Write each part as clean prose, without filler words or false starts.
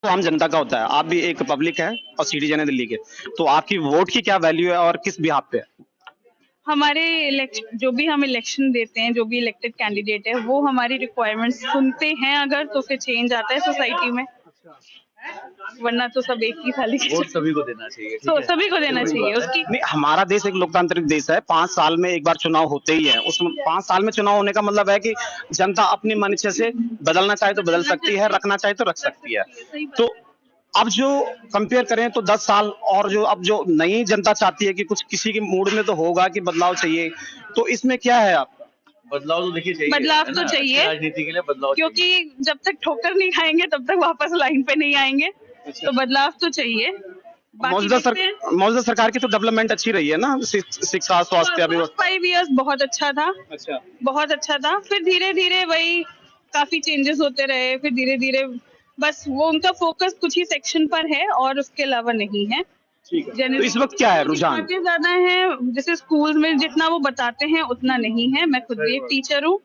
तो आम जनता का होता है, आप भी एक पब्लिक है और सिटीजन है दिल्ली के, तो आपकी वोट की क्या वैल्यू है और किस बिहाफ पे है? हमारे जो भी हम इलेक्शन देते हैं, जो भी इलेक्टेड कैंडिडेट है, वो हमारी रिक्वायरमेंट्स सुनते हैं अगर, तो फिर चेंज आता है सोसाइटी में, वरना तो सब एक ही थाली के वोट सभी को देना चाहिए। तो सभी को देना चाहिए उसकी। नहीं, हमारा देश एक लोकतांत्रिक देश है, 5 साल में एक बार चुनाव होते ही है। उस 5 साल में चुनाव होने का मतलब है कि जनता अपनी मन इच्छा से बदलना चाहे तो बदल सकती है, रखना चाहे तो रख सकती है। तो अब जो कंपेयर करें तो 10 साल और जो अब जो नई जनता चाहती है कि कुछ किसी के मूड में तो होगा कि बदलाव चाहिए, तो इसमें क्या है आपका? बदलाव तो देखिए चाहिए, बदलाव तो चाहिए, राजनीति के लिए बदलाव, क्योंकि जब तक ठोकर नहीं खाएंगे तब तक वापस लाइन पे नहीं आएंगे। तो बदलाव तो चाहिए। मौजूदा सरकार की तो डेवलपमेंट अच्छी रही है ना, शिक्षा, स्वास्थ्य, अभी 5 इयर्स बहुत अच्छा था। अच्छा, बहुत अच्छा था। फिर धीरे धीरे वही काफी चेंजेस होते रहे, फिर धीरे धीरे बस वो उनका फोकस कुछ ही सेक्शन पर है और उसके अलावा नहीं है। ठीक है। तो इस वक्त क्या है रुझान? ज्यादा है, जैसे स्कूल में जितना वो बताते हैं उतना नहीं है। मैं खुद भी एक टीचर हूँ।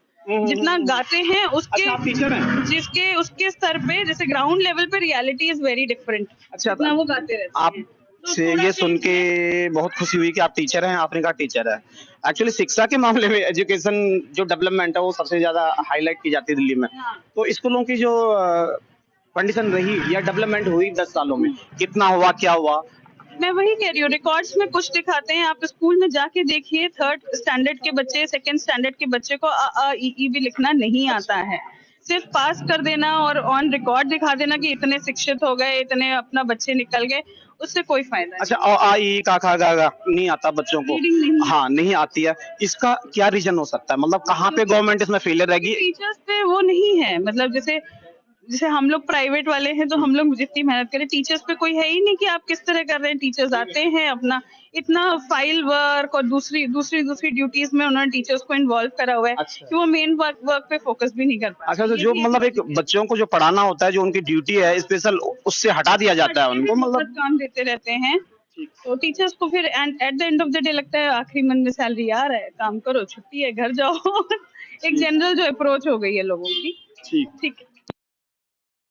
जितना गाते हैं उसके, अच्छा, आप टीचर हैं? जिसके उसके स्तर पे, जैसे ग्राउंड लेवल पे रियलिटी इज वेरी डिफरेंट। अच्छा, जितना वो गाते रहते हैं। आप से ये सुन के बहुत खुशी हुई कि आप टीचर हैं। आपने कहा टीचर है, एक्चुअली शिक्षा के मामले में एजुकेशन जो डेवलपमेंट है वो सबसे ज्यादा हाईलाइट की जाती है दिल्ली में। तो स्कूलों की जो कंडीशन रही या डेवलपमेंट हुई 10 सालों में, कितना हुआ, क्या हुआ? मैं वही कह रही हूँ, रिकॉर्ड्स में कुछ दिखाते हैं। आप स्कूल में जाके देखिए, 3rd स्टैंडर्ड के बच्चे, 2nd स्टैंडर्ड के बच्चे को अ आ इ ई भी लिखना नहीं आता है। सिर्फ पास कर देना और ऑन रिकॉर्ड दिखा देना कि इतने शिक्षित हो गए, इतने अपना बच्चे निकल गए, उससे कोई फायदा नहीं। अच्छा, अ आ इ ई, क ख ग घ नहीं आता बच्चों को? नहीं। हाँ, नहीं आती है। इसका क्या रीजन हो सकता है? मतलब कहाँ पे गवर्नमेंट इसमें फेलियर रहेगी? टीचर्स पे वो नहीं है, मतलब जैसे जैसे हम लोग प्राइवेट वाले हैं तो हम लोग जितनी मेहनत करें, टीचर्स पे कोई है ही नहीं कि आप किस तरह कर रहे हैं। टीचर्स आते हैं अपना इतना फाइल वर्क और दूसरी ड्यूटीज में उन्होंने टीचर्स को इन्वॉल्व करा हुआ है। अच्छा। कि वो मेन वर्क पे फोकस भी नहीं कर पाते। अच्छा, तो जो मतलब एक बच्चों को जो पढ़ाना होता है, जो उनकी ड्यूटी है स्पेशल, उससे हटा दिया जाता है उनको, मतलब काम देते रहते हैं। तो टीचर्स को फिर at the end of the day लगता है आखिरी मन में सैलरी आ रहा है, काम करो, छुट्टी है, घर जाओ। एक जनरल जो अप्रोच हो गई है लोगों की। ठीक। ठीक है।